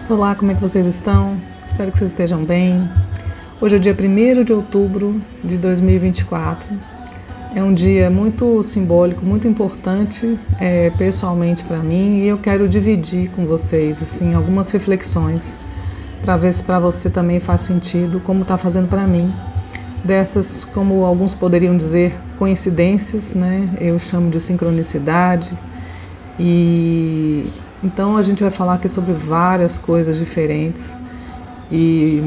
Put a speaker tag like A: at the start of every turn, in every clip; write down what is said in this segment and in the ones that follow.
A: Olá, como é que vocês estão? Espero que vocês estejam bem. Hoje é o dia 1º de outubro de 2024. É um dia muito simbólico, muito importante pessoalmente para mim, e eu quero dividir com vocês assim, algumas reflexões para ver se para você também faz sentido, como está fazendo para mim. Dessas, como alguns poderiam dizer, coincidências, né? Eu chamo de sincronicidade. E então a gente vai falar aqui sobre várias coisas diferentes e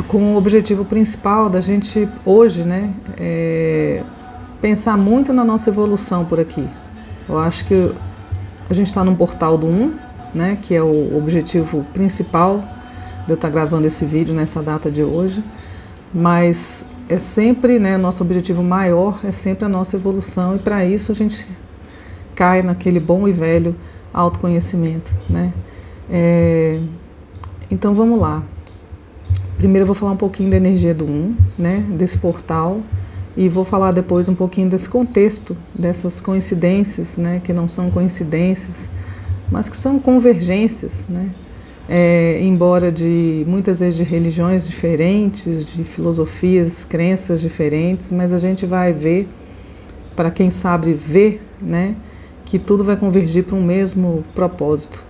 A: com o objetivo principal da gente hoje, né, pensar muito na nossa evolução por aqui. Eu acho que a gente está num portal do 1, né, que é o objetivo principal de eu estar gravando esse vídeo nessa data de hoje, mas é sempre, né, nosso objetivo maior é sempre a nossa evolução, e para isso a gente cai naquele bom e velho autoconhecimento, né? Então vamos lá. Primeiro eu vou falar um pouquinho da energia do 1, né, desse portal, e vou falar depois um pouquinho desse contexto, dessas coincidências, né, que não são coincidências, mas que são convergências, né? Embora de muitas vezes de religiões diferentes, de filosofias, crenças diferentes, mas a gente vai ver, para quem sabe ver, né, que tudo vai convergir para um mesmo propósito,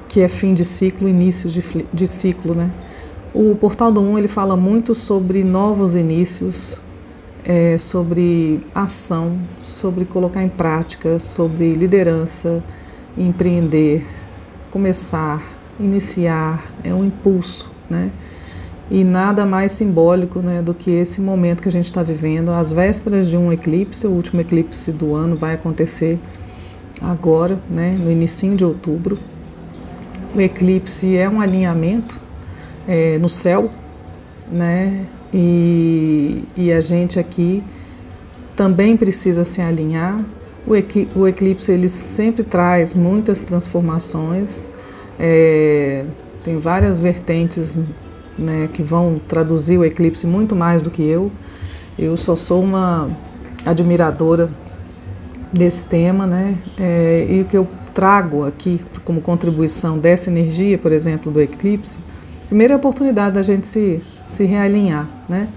A: que é fim de ciclo, início de ciclo, né? O portal do 1 ele fala muito sobre novos inícios, sobre ação, sobre colocar em prática, sobre liderança, empreender, começar, iniciar, é um impulso, né? E nada mais simbólico, né, do que esse momento que a gente está vivendo, às vésperas de um eclipse. O último eclipse do ano vai acontecer agora, né, no início de outubro. O eclipse é um alinhamento no céu, né, e a gente aqui também precisa se alinhar. O eclipse ele sempre traz muitas transformações, tem várias vertentes, né, que vão traduzir o eclipse muito mais do que eu. Eu só sou uma admiradora desse tema, né? E o que eu trago aqui como contribuição dessa energia, por exemplo, do eclipse, primeiro é a oportunidade da gente se realinhar, né?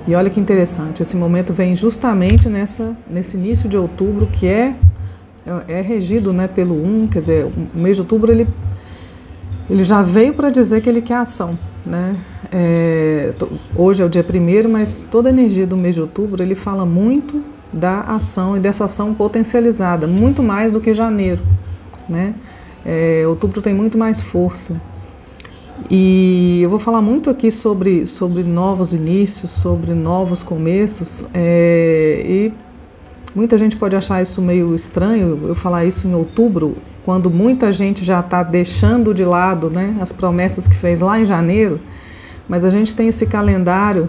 A: E olha que interessante, esse momento vem justamente nesse início de outubro, que é regido, né, pelo 1, quer dizer, o mês de outubro ele já veio para dizer que ele quer ação, né? Hoje é o dia 1º, mas toda a energia do mês de outubro ele fala muito da ação e dessa ação potencializada, muito mais do que janeiro, né? Outubro tem muito mais força. E eu vou falar muito aqui sobre novos inícios, sobre novos começos, e muita gente pode achar isso meio estranho, eu falar isso em outubro, quando muita gente já está deixando de lado, né, as promessas que fez lá em janeiro, mas a gente tem esse calendário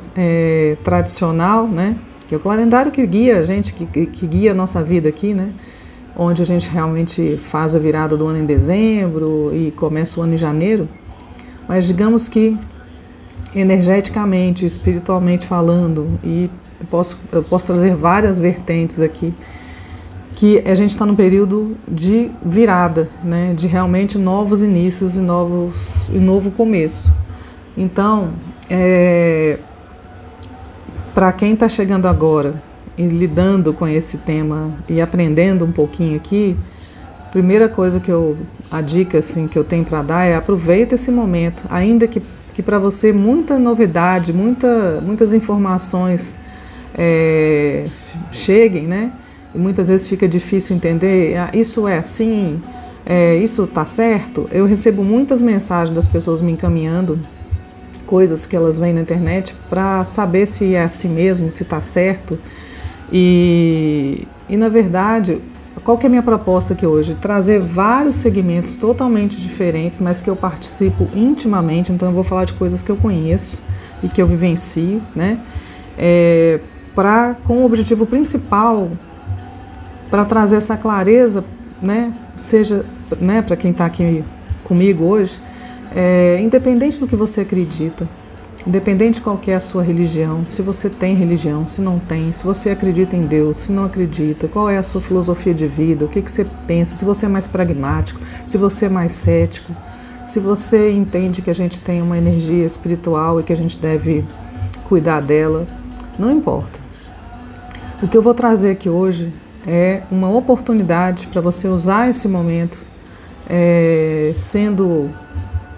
A: tradicional, né, que é o calendário que guia a gente, que guia a nossa vida aqui, né, onde a gente realmente faz a virada do ano em dezembro e começa o ano em janeiro, mas digamos que energeticamente, espiritualmente falando, e eu posso trazer várias vertentes aqui, que a gente está num período de virada, né, de realmente novos inícios e novo começo. Então, para quem está chegando agora e lidando com esse tema e aprendendo um pouquinho aqui, a primeira coisa a dica assim, que eu tenho para dar é: aproveita esse momento, ainda que para você muita novidade, muitas informações cheguem, né? E muitas vezes fica difícil entender, isso é assim, isso está certo. Eu recebo muitas mensagens das pessoas me encaminhando coisas que elas veem na internet para saber se é assim mesmo, se está certo. E na verdade, qual que é a minha proposta aqui hoje? Trazer vários segmentos totalmente diferentes, mas que eu participo intimamente, então eu vou falar de coisas que eu conheço e que eu vivencio, né? Com o objetivo principal, para trazer essa clareza, né, seja, né, para quem está aqui comigo hoje, independente do que você acredita, Independente de qual que é a sua religião, se você tem religião, se não tem, se você acredita em Deus, se não acredita, qual é a sua filosofia de vida, o que você pensa, se você é mais pragmático, se você é mais cético, se você entende que a gente tem uma energia espiritual e que a gente deve cuidar dela, não importa. O que eu vou trazer aqui hoje é uma oportunidade para você usar esse momento,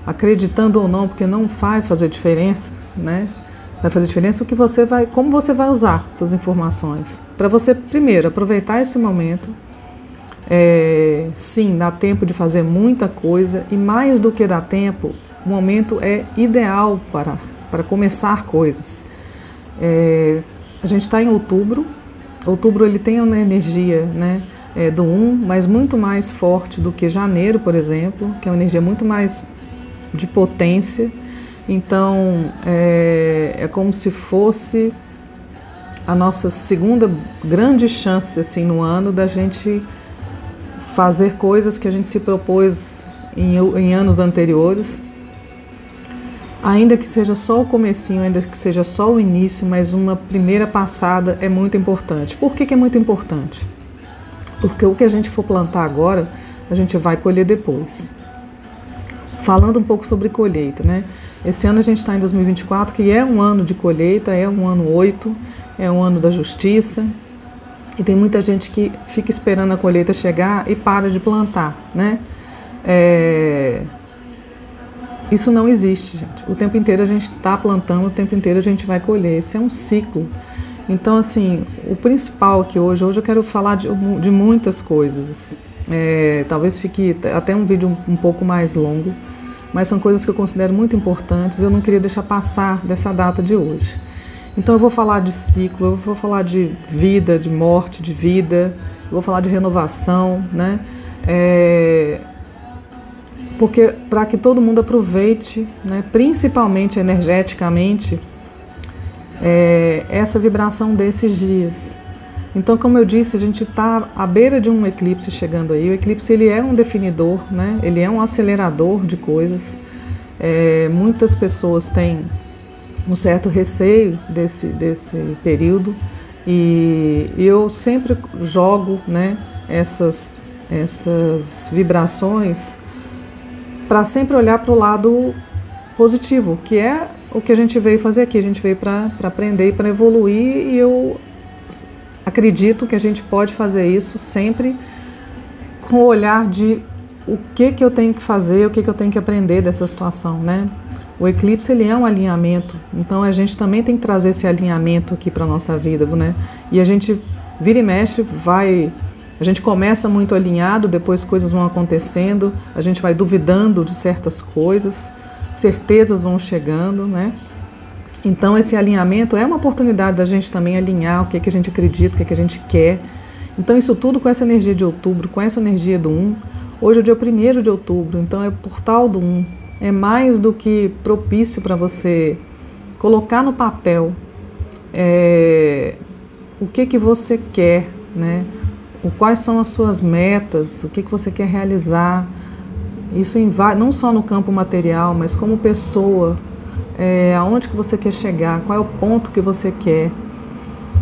A: acreditando ou não, porque não vai fazer diferença, né? Vai fazer diferença como você vai usar essas informações. Para você, primeiro, aproveitar esse momento. Sim, dá tempo de fazer muita coisa e mais do que dá tempo, o momento é ideal para começar coisas. A gente está em outubro. Outubro ele tem uma energia, né, do 1, mas muito mais forte do que janeiro, por exemplo, que é uma energia muito mais de potência. Então é como se fosse a nossa segunda grande chance assim, no ano da gente fazer coisas que a gente se propôs em anos anteriores, ainda que seja só o comecinho, ainda que seja só o início, mas uma primeira passada é muito importante. Por que é muito importante? Porque o que a gente for plantar agora, a gente vai colher depois. Falando um pouco sobre colheita, né? Esse ano a gente está em 2024, que é um ano de colheita, é um ano 8, é um ano da justiça. E tem muita gente que fica esperando a colheita chegar e para de plantar, né? Isso não existe, gente. O tempo inteiro a gente está plantando, o tempo inteiro a gente vai colher. Isso é um ciclo. Então, assim, o principal aqui hoje eu quero falar de muitas coisas. Talvez fique até um vídeo um pouco mais longo, mas são coisas que eu considero muito importantes. Eu não queria deixar passar dessa data de hoje. Então eu vou falar de ciclo, eu vou falar de vida, de morte, de vida, eu vou falar de renovação, né? Porque para que todo mundo aproveite, né, principalmente energeticamente, essa vibração desses dias. Então, como eu disse, a gente está à beira de um eclipse chegando aí. O eclipse ele é um definidor, né? Ele é um acelerador de coisas. Muitas pessoas têm um certo receio desse período e eu sempre jogo, né, essas vibrações para sempre olhar para o lado positivo, que é o que a gente veio fazer aqui. A gente veio para aprender e para evoluir, e eu acredito que a gente pode fazer isso sempre com o olhar de o que eu tenho que fazer, o que eu tenho que aprender dessa situação, né? O eclipse ele é um alinhamento, então a gente também tem que trazer esse alinhamento aqui para a nossa vida, né? E a gente vira e mexe, a gente começa muito alinhado, depois coisas vão acontecendo, a gente vai duvidando de certas coisas, certezas vão chegando, né? Então esse alinhamento é uma oportunidade da gente também alinhar o que a gente acredita, o que a gente quer. Então isso tudo com essa energia de outubro, com essa energia do 1. Hoje é o dia 1º de outubro, então é o portal do 1. É mais do que propício para você colocar no papel o que você quer, né? Quais são as suas metas, o que você quer realizar. Isso não só no campo material, mas como pessoa, aonde que você quer chegar, qual é o ponto que você quer.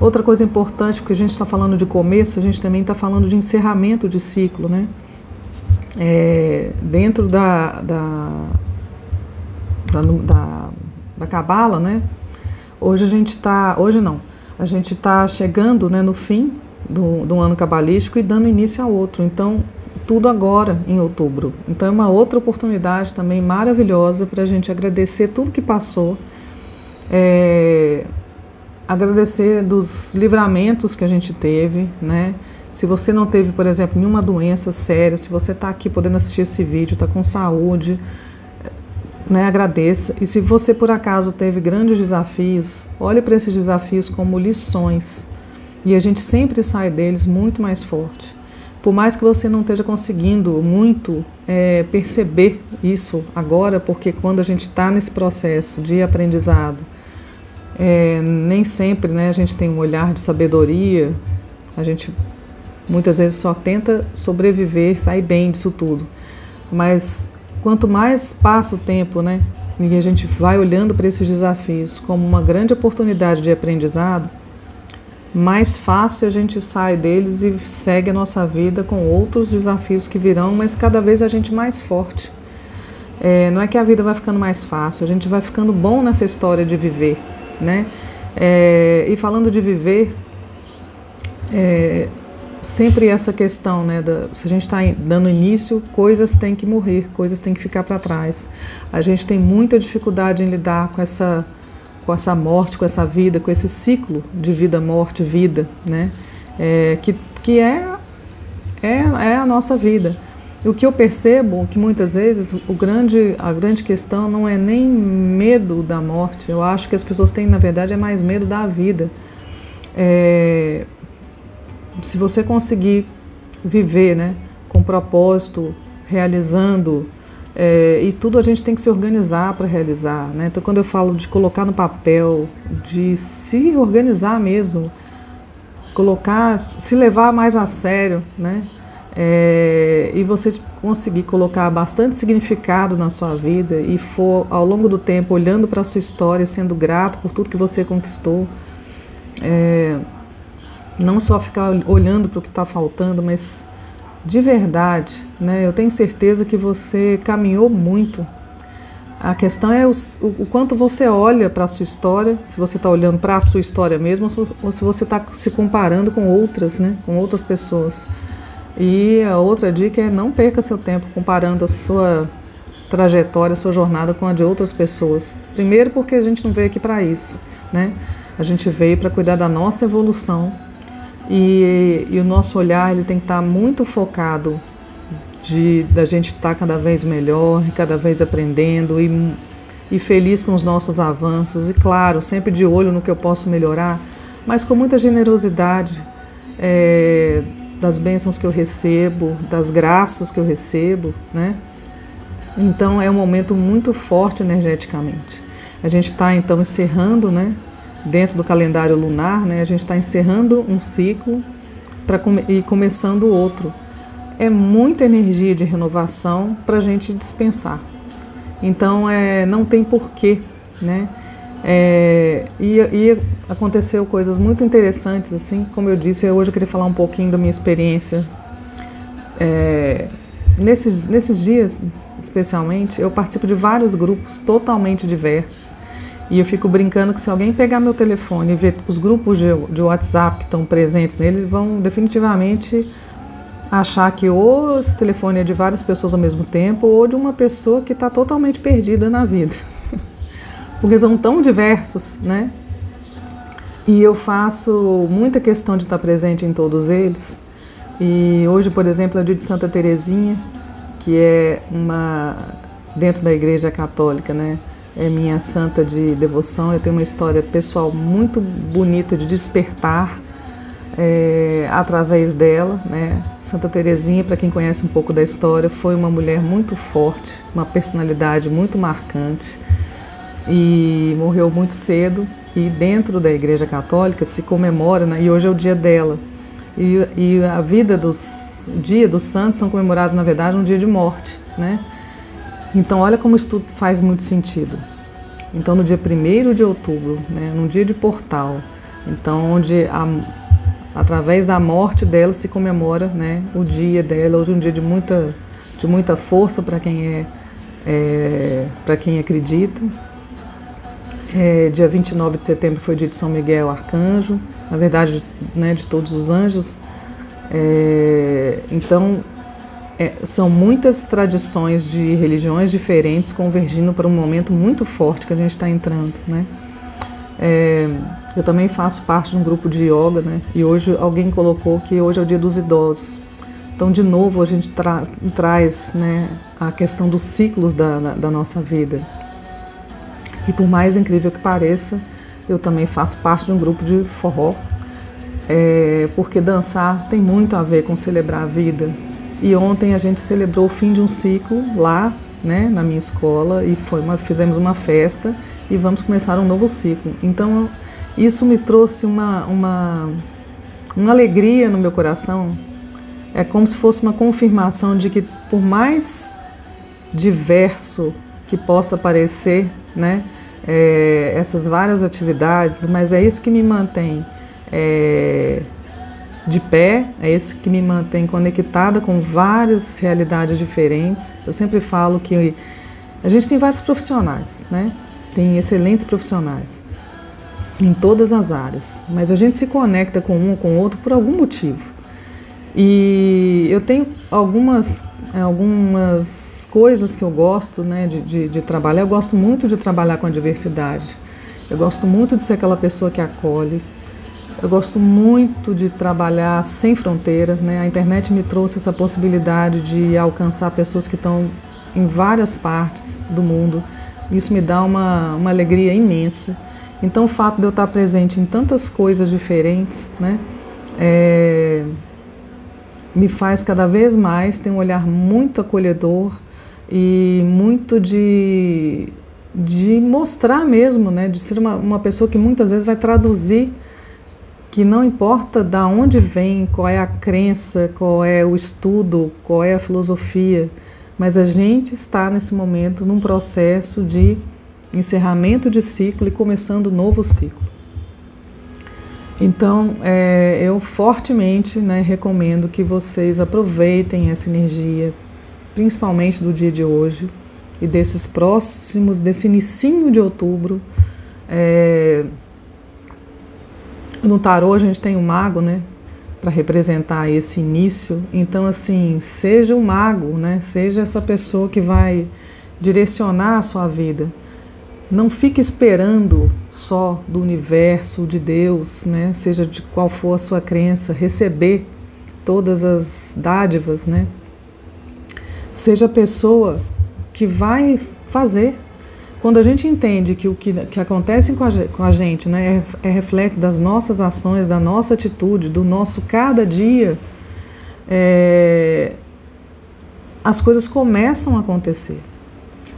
A: Outra coisa importante, porque a gente está falando de começo, a gente também está falando de encerramento de ciclo, né? Dentro da Cabala, né? Hoje a gente está chegando, né, no fim do ano cabalístico e dando início a outro. Então, tudo agora em outubro. Então, é uma outra oportunidade também maravilhosa para a gente agradecer tudo que passou, agradecer dos livramentos que a gente teve, né? Se você não teve, por exemplo, nenhuma doença séria, se você está aqui podendo assistir esse vídeo, está com saúde, né, agradeça. E se você por acaso teve grandes desafios, olhe para esses desafios como lições. E a gente sempre sai deles muito mais forte. Por mais que você não esteja conseguindo muito perceber isso agora, porque quando a gente está nesse processo de aprendizado, nem sempre, né, a gente tem um olhar de sabedoria, a gente muitas vezes só tenta sobreviver, sair bem disso tudo. Mas quanto mais passa o tempo, né, e a gente vai olhando para esses desafios como uma grande oportunidade de aprendizado, mais fácil a gente sai deles e segue a nossa vida com outros desafios que virão, mas cada vez a gente mais forte. Não é que a vida vai ficando mais fácil, a gente vai ficando bom nessa história de viver, né? E falando de viver, sempre essa questão, né, se a gente está dando início, coisas têm que morrer, coisas têm que ficar para trás. A gente tem muita dificuldade em lidar com essa morte, com essa vida, com esse ciclo de vida, morte, vida, né? Que é a nossa vida. E o que eu percebo, que muitas vezes a grande questão não é nem medo da morte. Eu acho que as pessoas têm, na verdade, mais medo da vida. Se você conseguir viver, né, com propósito, realizando, e tudo a gente tem que se organizar para realizar, né? Então, quando eu falo de colocar no papel, de se organizar mesmo, se levar mais a sério, né? E você conseguir colocar bastante significado na sua vida e for, ao longo do tempo, olhando para a sua história, sendo grato por tudo que você conquistou, não só ficar olhando para o que está faltando, mas de verdade, né? Eu tenho certeza que você caminhou muito. A questão é o quanto você olha para a sua história, se você está olhando para a sua história mesmo, ou se você está se comparando com outras, né? Com outras pessoas. E a outra dica é não perca seu tempo comparando a sua trajetória, a sua jornada com a de outras pessoas. Primeiro porque a gente não veio aqui para isso, né? A gente veio para cuidar da nossa evolução e o nosso olhar ele tem que estar muito focado da gente estar cada vez melhor, cada vez aprendendo e feliz com os nossos avanços. E claro, sempre de olho no que eu posso melhorar, mas com muita generosidade, das bênçãos que eu recebo, das graças que eu recebo, né? Então é um momento muito forte energeticamente. A gente está então encerrando, né? Dentro do calendário lunar, né? A gente está encerrando um ciclo e começando outro. É muita energia de renovação para a gente dispensar. Então não tem porquê, né? E aconteceu coisas muito interessantes, assim, como eu disse, hoje eu queria falar um pouquinho da minha experiência. Nesses dias, especialmente, eu participo de vários grupos totalmente diversos e eu fico brincando que se alguém pegar meu telefone e ver os grupos de WhatsApp que estão presentes nele, vão definitivamente achar que ou esse telefone é de várias pessoas ao mesmo tempo ou de uma pessoa que está totalmente perdida na vida. Porque são tão diversos, né? E eu faço muita questão de estar presente em todos eles. E hoje, por exemplo, é o dia de Santa Teresinha, que é dentro da Igreja Católica, né? É minha santa de devoção. Eu tenho uma história pessoal muito bonita de despertar através dela, né? Santa Teresinha, para quem conhece um pouco da história, foi uma mulher muito forte, uma personalidade muito marcante. E morreu muito cedo, e dentro da Igreja Católica se comemora, né, e hoje é o dia dela, e a vida o dia dos santos são comemorados, na verdade, no dia de morte, né? Então olha como isso tudo faz muito sentido. Então no dia 1º de outubro, né, num dia de portal, então onde através da morte dela se comemora, né, o dia dela, hoje é um dia de muita força para quem para quem acredita. Dia 29 de setembro foi dia de São Miguel Arcanjo, na verdade, né, de todos os anjos. Então, são muitas tradições de religiões diferentes convergindo para um momento muito forte que a gente está entrando, né? Eu também faço parte de um grupo de yoga, né? E hoje alguém colocou que hoje é o dia dos idosos. Então, de novo, a gente traz, né, a questão dos ciclos da nossa vida. E por mais incrível que pareça, eu também faço parte de um grupo de forró, porque dançar tem muito a ver com celebrar a vida. E ontem a gente celebrou o fim de um ciclo lá, né, na minha escola, e fizemos uma festa e vamos começar um novo ciclo. Então isso me trouxe uma alegria no meu coração. É como se fosse uma confirmação de que por mais diverso que possa parecer, né, essas várias atividades, mas é isso que me mantém de pé, é isso que me mantém conectada com várias realidades diferentes. Eu sempre falo que a gente tem vários profissionais, né? Tem excelentes profissionais em todas as áreas, mas a gente se conecta com um ou com o outro por algum motivo. E eu tenho algumas coisas que eu gosto, né, de trabalhar. Eu gosto muito de trabalhar com a diversidade. Eu gosto muito de ser aquela pessoa que acolhe. Eu gosto muito de trabalhar sem fronteira, né? A internet me trouxe essa possibilidade de alcançar pessoas que estão em várias partes do mundo. Isso me dá uma alegria imensa. Então o fato de eu estar presente em tantas coisas diferentes, né, me faz cada vez mais ter um olhar muito acolhedor e muito de mostrar mesmo, né, de ser uma pessoa que muitas vezes vai traduzir que não importa de onde vem, qual é a crença, qual é o estudo, qual é a filosofia, mas a gente está nesse momento num processo de encerramento de ciclo e começando um novo ciclo. Então, eu fortemente, né, recomendo que vocês aproveitem essa energia, principalmente do dia de hoje e desse inicinho de outubro. No tarô a gente tem um mago, né, para representar esse início. Então, assim, seja um mago, né, seja essa pessoa que vai direcionar a sua vida. Não fique esperando só do universo, de Deus, né, seja de qual for a sua crença, receber todas as dádivas, né. Seja a pessoa que vai fazer. Quando a gente entende que o que acontece com a gente, né, é reflexo das nossas ações, da nossa atitude, do nosso cada dia, as coisas começam a acontecer.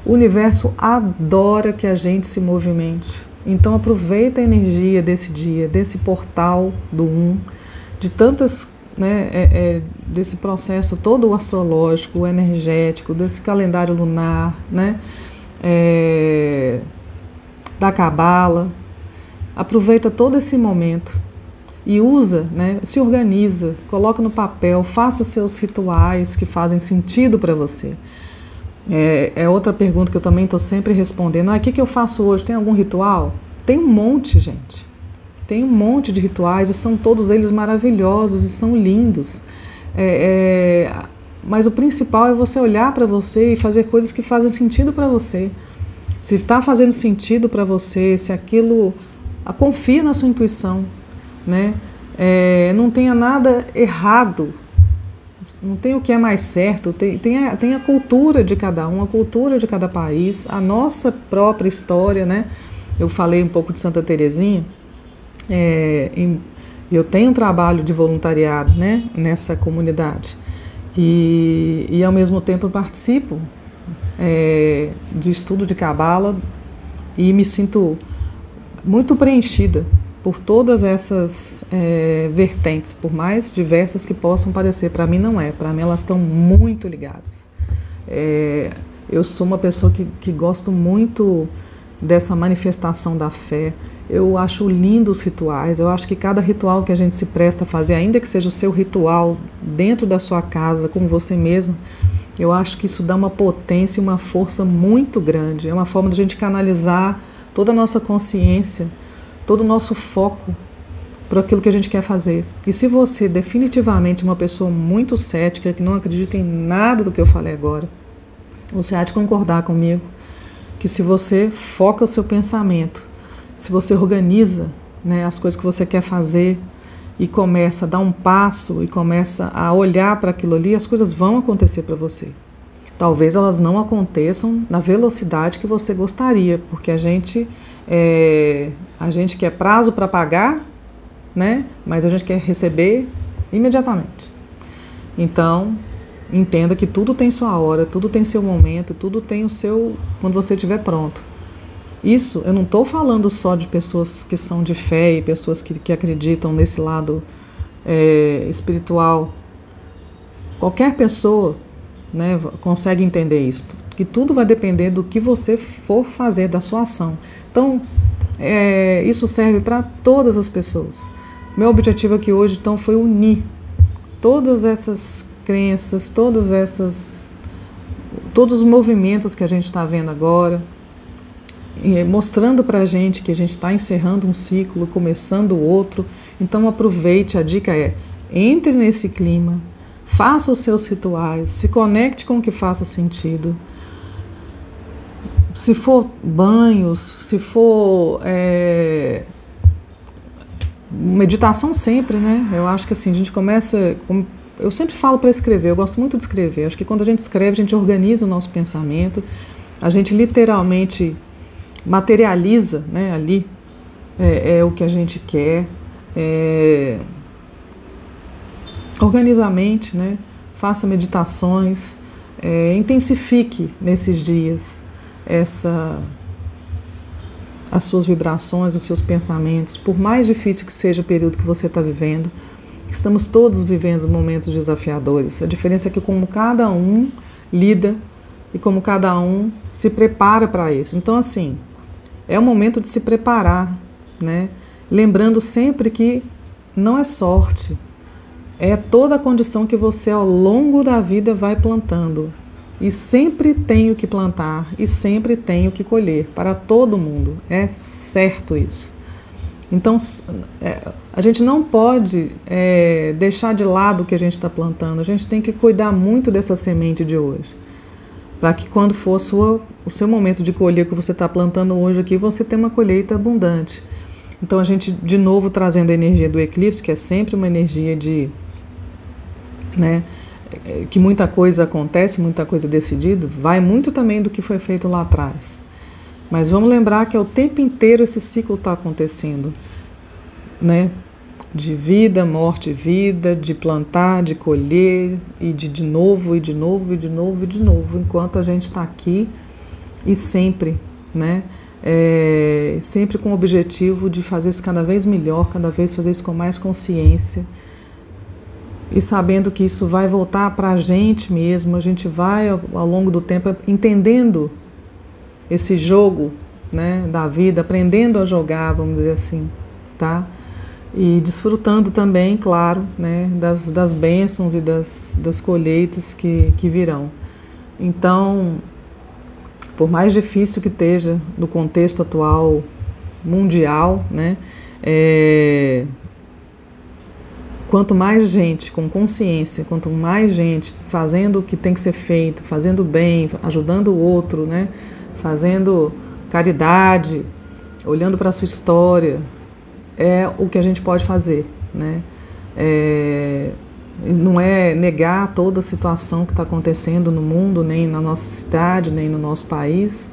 A: O universo adora que a gente se movimente. Então aproveita a energia desse dia, desse portal do de tantas, né, desse processo todo o astrológico, o energético, desse calendário lunar, né, da cabala. Aproveita todo esse momento e usa, né, se organiza, coloca no papel, faça seus rituais que fazem sentido para você. Outra pergunta que eu também estou sempre respondendo. O que eu faço hoje? Tem algum ritual? Tem um monte, gente. Tem um monte de rituais e são todos eles maravilhosos e são lindos. Mas o principal é você olhar para você e fazer coisas que fazem sentido para você. Se está fazendo sentido para você, se aquilo... confia na sua intuição, né? Não tenha nada errado. Não tem o que é mais certo, tem a cultura de cada um, a cultura de cada país, a nossa própria história, né? Eu falei um pouco de Santa Teresinha, eu tenho um trabalho de voluntariado, né, nessa comunidade e ao mesmo tempo eu participo de estudo de cabala e me sinto muito preenchida por todas essas vertentes, por mais diversas que possam parecer. Para mim não é, para mim elas estão muito ligadas. Eu sou uma pessoa que gosto muito dessa manifestação da fé. Eu acho lindo os rituais, eu acho que cada ritual que a gente se presta a fazer, ainda que seja o seu ritual dentro da sua casa, com você mesmo, eu acho que isso dá uma potência e uma força muito grande. É uma forma de a gente canalizar toda a nossa consciência, todo o nosso foco para aquilo que a gente quer fazer. E se você definitivamente é uma pessoa muito cética, que não acredita em nada do que eu falei agora, você há de concordar comigo que se você foca o seu pensamento, se você organiza, né, as coisas que você quer fazer e começa a dar um passo e começa a olhar para aquilo ali, as coisas vão acontecer para você. Talvez elas não aconteçam na velocidade que você gostaria, porque a gente quer prazo para pagar, né? Mas a gente quer receber imediatamente. Então, entenda que tudo tem sua hora, tudo tem seu momento, tudo tem o seu... quando você estiver pronto. Isso, eu não estou falando só de pessoas que são de fé e pessoas que acreditam nesse lado espiritual. Qualquer pessoa, né, consegue entender isso. que tudo vai depender do que você for fazer, da sua ação. Então, isso serve para todas as pessoas. Meu objetivo aqui hoje, então, foi unir todas essas crenças, todos os movimentos que a gente está vendo agora, mostrando para a gente que a gente está encerrando um ciclo, começando outro. Então aproveite, a dica é, entre nesse clima, faça os seus rituais, se conecte com o que faça sentido. Se for banhos, se for meditação sempre, né? Eu acho que assim, a gente começa... Eu sempre falo para escrever, eu gosto muito de escrever. Acho que quando a gente escreve, a gente organiza o nosso pensamento, a gente literalmente materializa, né, ali o que a gente quer. Organize a mente, né? Faça meditações, intensifique nesses dias as suas vibrações, os seus pensamentos, por mais difícil que seja o período que você está vivendo. Estamos todos vivendo momentos desafiadores. A diferença é que como cada um lida e como cada um se prepara para isso. Então, assim, é o momento de se preparar, né? Lembrando sempre que não é sorte, é toda a condição que você ao longo da vida vai plantando. E sempre tem o que plantar e sempre tem o que colher, para todo mundo. É certo isso. Então, a gente não pode deixar de lado o que a gente está plantando. A gente tem que cuidar muito dessa semente de hoje, para que quando for o seu momento de colher que você está plantando hoje aqui, você tenha uma colheita abundante. Então, a gente, de novo, trazendo a energia do eclipse, que é sempre uma energia de... né, que muita coisa acontece, muita coisa decidida, vai muito também do que foi feito lá atrás. Mas vamos lembrar que o tempo inteiro esse ciclo está acontecendo, né? De vida, morte, vida, de plantar, de colher, e de novo, e de novo, e de novo, e de novo, enquanto a gente está aqui e sempre, né? Sempre com o objetivo de fazer isso cada vez melhor, cada vez fazer isso com mais consciência, e sabendo que isso vai voltar para a gente mesmo, a gente vai ao longo do tempo entendendo esse jogo, né, da vida, aprendendo a jogar, vamos dizer assim, tá? E desfrutando também, claro, né, das bênçãos e das colheitas que virão. Então, por mais difícil que esteja no contexto atual mundial, né, quanto mais gente com consciência, quanto mais gente fazendo o que tem que ser feito, fazendo bem, ajudando o outro, né, fazendo caridade, olhando para a sua história, é o que a gente pode fazer, né? Não é negar toda a situação que está acontecendo no mundo, nem na nossa cidade, nem no nosso país,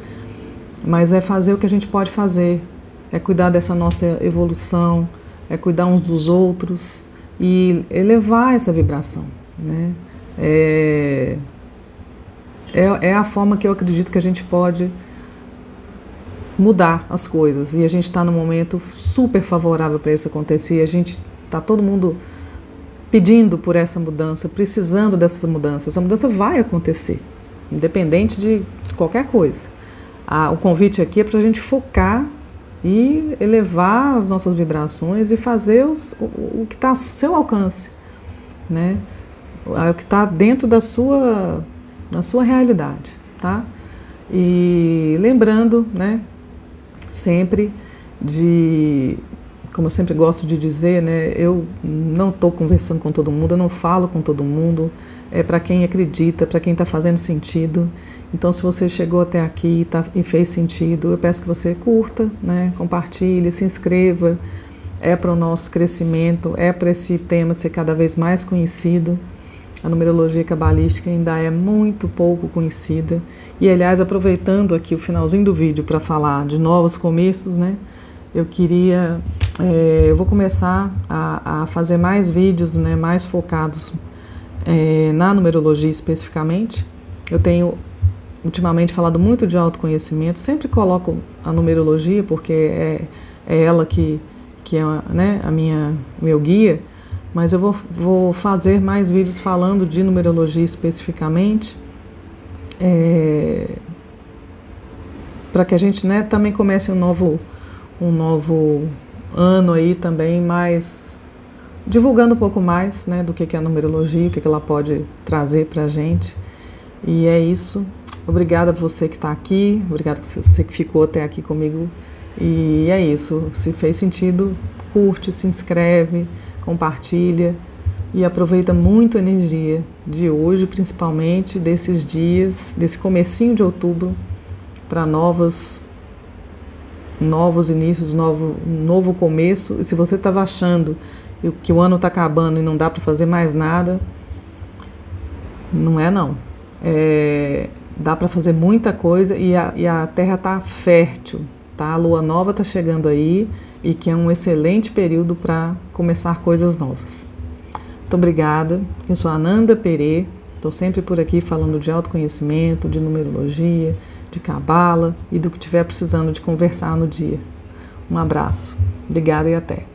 A: mas é fazer o que a gente pode fazer, é cuidar dessa nossa evolução, é cuidar uns dos outros e elevar essa vibração, né? É a forma que eu acredito que a gente pode mudar as coisas. E a gente está num momento super favorável para isso acontecer. A gente está todo mundo pedindo por essa mudança, precisando dessa mudança. Essa mudança vai acontecer, independente de qualquer coisa. O convite aqui é para a gente focar e elevar as nossas vibrações e fazer o que está ao seu alcance, né? O que está dentro da sua realidade, tá? E lembrando, né, sempre como eu sempre gosto de dizer, né, eu não estou conversando com todo mundo, eu não falo com todo mundo, é para quem acredita, para quem está fazendo sentido. Então, se você chegou até aqui e fez sentido, eu peço que você curta, né, compartilhe, se inscreva, é para o nosso crescimento, é para esse tema ser cada vez mais conhecido. A numerologia cabalística ainda é muito pouco conhecida. E, aliás, aproveitando aqui o finalzinho do vídeo para falar de novos começos, né? Eu vou começar a fazer mais vídeos, né, mais focados na numerologia especificamente. Eu tenho ultimamente falado muito de autoconhecimento, sempre coloco a numerologia porque é ela que é, né, meu guia. Mas eu vou fazer mais vídeos falando de numerologia especificamente, para que a gente, né, também comece um novo ano aí também, mais divulgando um pouco mais, né, do que é a numerologia, o que ela pode trazer para a gente. E é isso. Obrigada por você que está aqui, obrigada por você que ficou até aqui comigo. E é isso. Se fez sentido, curte, se inscreve, compartilha e aproveita muito a energia de hoje, principalmente desses dias, desse comecinho de outubro, para novos inícios, novo começo. E se você estava achando que o ano está acabando e não dá para fazer mais nada, não é não. Dá para fazer muita coisa e a Terra está fértil, tá? A Lua Nova está chegando aí e que é um excelente período para começar coisas novas. Muito obrigada. Eu sou a Ananda Perê, estou sempre por aqui falando de autoconhecimento, de numerologia, de cabala e do que estiver precisando de conversar no dia. Um abraço. Obrigada e até.